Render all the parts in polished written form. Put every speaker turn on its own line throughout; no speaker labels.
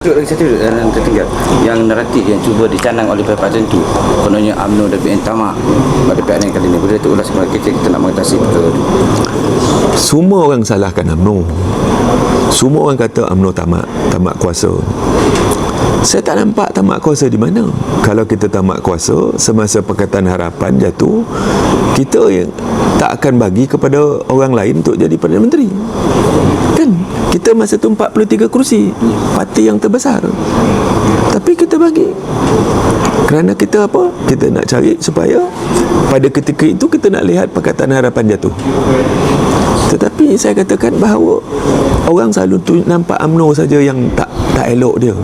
Satu yang tertinggal yang naratif yang cuba dicanang oleh pihak tertentu, kononnya UMNO dan BN tamak pada pihak lain kali ini. Boleh tu ulas kepada kita nak mengatasi perkara itu.
Semua orang salahkan UMNO. Semua orang kata UMNO tamak kuasa. Saya tak nampak tamak kuasa di mana. Kalau kita tamak kuasa semasa Pakatan Harapan jatuh, kita yang tak akan bagi kepada orang lain untuk jadi Perdana Menteri. Kan? Kita masa tu 43 kerusi, parti yang terbesar. Tapi kita bagi. Kerana kita apa? Kita nak cari supaya pada ketika itu kita nak lihat Pakatan Harapan jatuh. Tetapi saya katakan bahawa orang selalu nampak UMNO saja yang tak elok dia,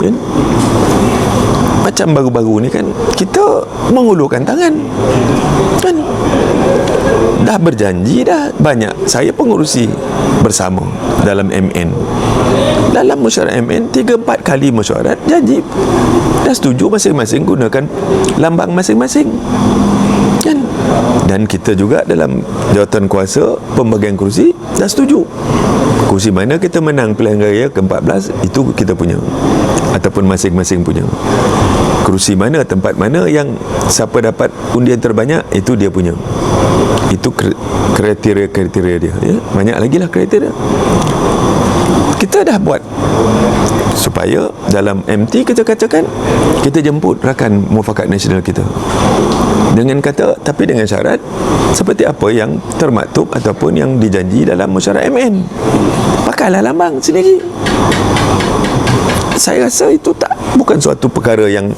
kan? Macam baru-baru ni kan kita mengulurkan tangan, kan? Dah berjanji dah banyak. Saya pengurusi bersama dalam MN. Dalam mesyuarat MN 3-4 kali mesyuarat janji dah setuju masing-masing gunakan lambang masing-masing, kan? Dan kita juga dalam jawatan kuasa pembagian kerusi dah setuju. Kerusi mana kita menang pilihan raya ke-14 itu kita punya, ataupun masing-masing punya. Kerusi mana, tempat mana yang siapa dapat undian terbanyak itu dia punya. Itu kriteria dia, ya? Banyak lagi lah kriteria. Kita dah buat supaya dalam MT kita katakan kita jemput rakan Mufakat Nasional kita dengan kata, tapi dengan syarat seperti apa yang termaktub ataupun yang dijanji dalam mesyuarat MN. Pakailah lambang sendiri. Saya rasa itu bukan suatu perkara yang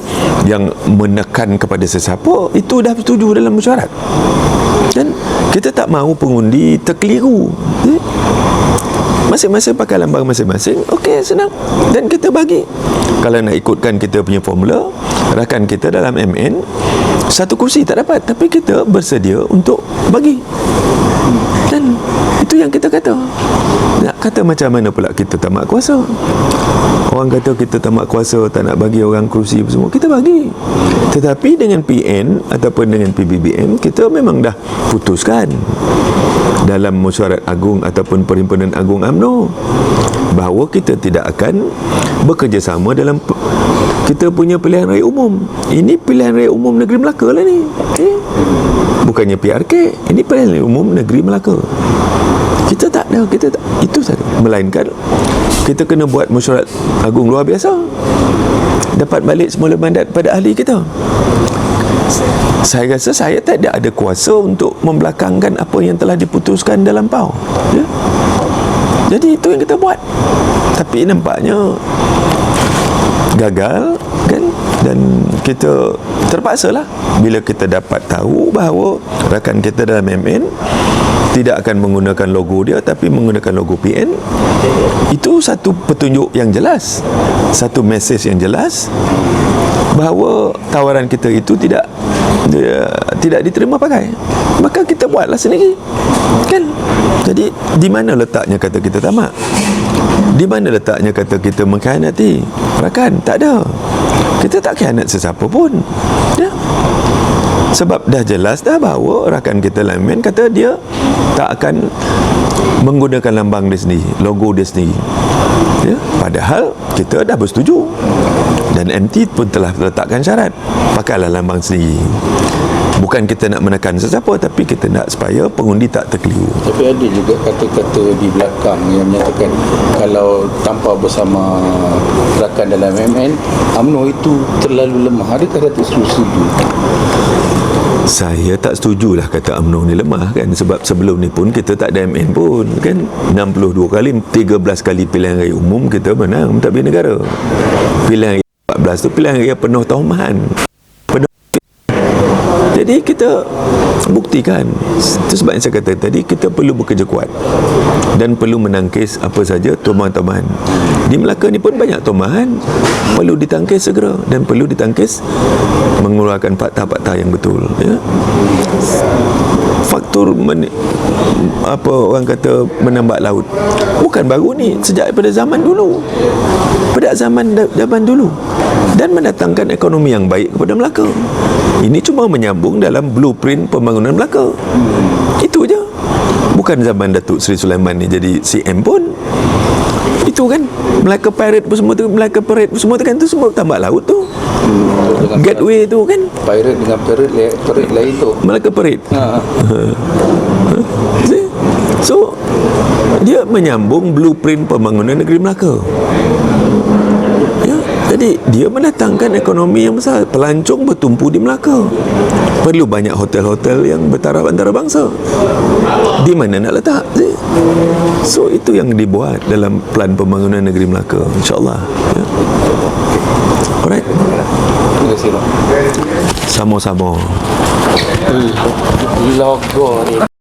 menekan kepada sesiapa. Itu dah setuju dalam mesyuarat. Dan kita tak mahu pengundi terkeliru. Masing-masing pakai lambang masing-masing. Okey, senang. Dan kita bagi. Kalau nak ikutkan kita punya formula, rakan kita dalam MN satu kursi tak dapat, tapi kita bersedia untuk bagi. Dan itu yang kita kata. Nak kata macam mana pula kita tamak kuasa? Orang kata kita tamak kuasa, tak nak bagi orang kerusi semua, kita bagi. Tetapi dengan PN ataupun dengan PBBM, kita memang dah putuskan dalam mesyuarat agung ataupun perhimpunan agung UMNO bahawa kita tidak akan bekerjasama dalam kita punya pilihan raya umum. Ini pilihan raya umum negeri Melaka lah ni, okay? Bukannya PRK. Ini pilihan raya umum negeri Melaka. Kita tak ada, kita tak, itu saja. Melainkan kita kena buat mesyuarat agung luar biasa, dapat balik semula mandat pada ahli kita. Saya rasa saya tak ada kuasa untuk membelakangkan apa yang telah diputuskan dalam PAU, ya? Jadi itu yang kita buat. Tapi nampaknya gagal, kan? Dan kita terpaksalah bila kita dapat tahu bahawa rakan kita dalam MN tidak akan menggunakan logo dia tapi menggunakan logo PN. Itu satu petunjuk yang jelas, satu mesej yang jelas bahawa tawaran kita itu tidak diterima pakai. Maka kita buatlah sendiri, kan? Jadi di mana letaknya kata kita tamak? Di mana letaknya kata kita mengkhianati rakan? Tak ada. Kita tak khianat sesiapa pun, ya? Sebab dah jelas dah bahawa rakan kita lain kata dia tak akan menggunakan lambang dia sendiri, logo dia sendiri, ya? Padahal kita dah bersetuju dan MT pun telah letakkan syarat, pakailah lambang sendiri. Bukan kita nak menekan sesiapa, tapi kita nak supaya pengundi tak terkeliru.
Tapi ada juga kata-kata di belakang yang menyatakan kalau tanpa bersama rakan dalam MN, UMNO itu terlalu lemah. Adakah Datuk Seri setuju?
Saya tak setujulah kata UMNO ni lemah, kan? Sebab sebelum ni pun kita tak ada MN pun, kan? 62 kali, 13 kali pilihan raya umum kita menang mentadbir negara. Pilihan raya 14 tu pilihan raya penuh tohman. Jadi kita buktikan. Itu sebab yang saya kata tadi, kita perlu bekerja kuat dan perlu menangkis apa saja tomahan-tomahan. Di Melaka ni pun banyak tomahan, perlu ditangkis segera dan perlu ditangkis mengeluarkan fakta-fakta yang betul, ya? Faktor apa orang kata menambak laut bukan baru ni, sejak pada zaman dulu, pada zaman dulu, dan mendatangkan ekonomi yang baik kepada Melaka. Ini cuma menyambung dalam blueprint pembangunan Melaka. Itu je. Bukan zaman Datuk Seri Sulaiman ni jadi CM pun. Itu kan Melaka Parade pun semua tu, Melaka Parade pun semua tu kan, tu semua tambak laut tu.
Dengan
Gateway tu kan
pirate dengan parade lain tu.
Melaka Parade.
Ha.
See? So dia menyambung blueprint pembangunan negeri Melaka. Ya, jadi dia mendatangkan ekonomi yang besar. Pelancong bertumpu di Melaka. Perlu banyak hotel-hotel yang bertaraf antarabangsa. Di mana nak letak? See? So itu yang dibuat dalam plan pembangunan negeri Melaka, insya-Allah. Ya. Alright.
Terima kasih, Pak.
Sama-sama.
Logo ni.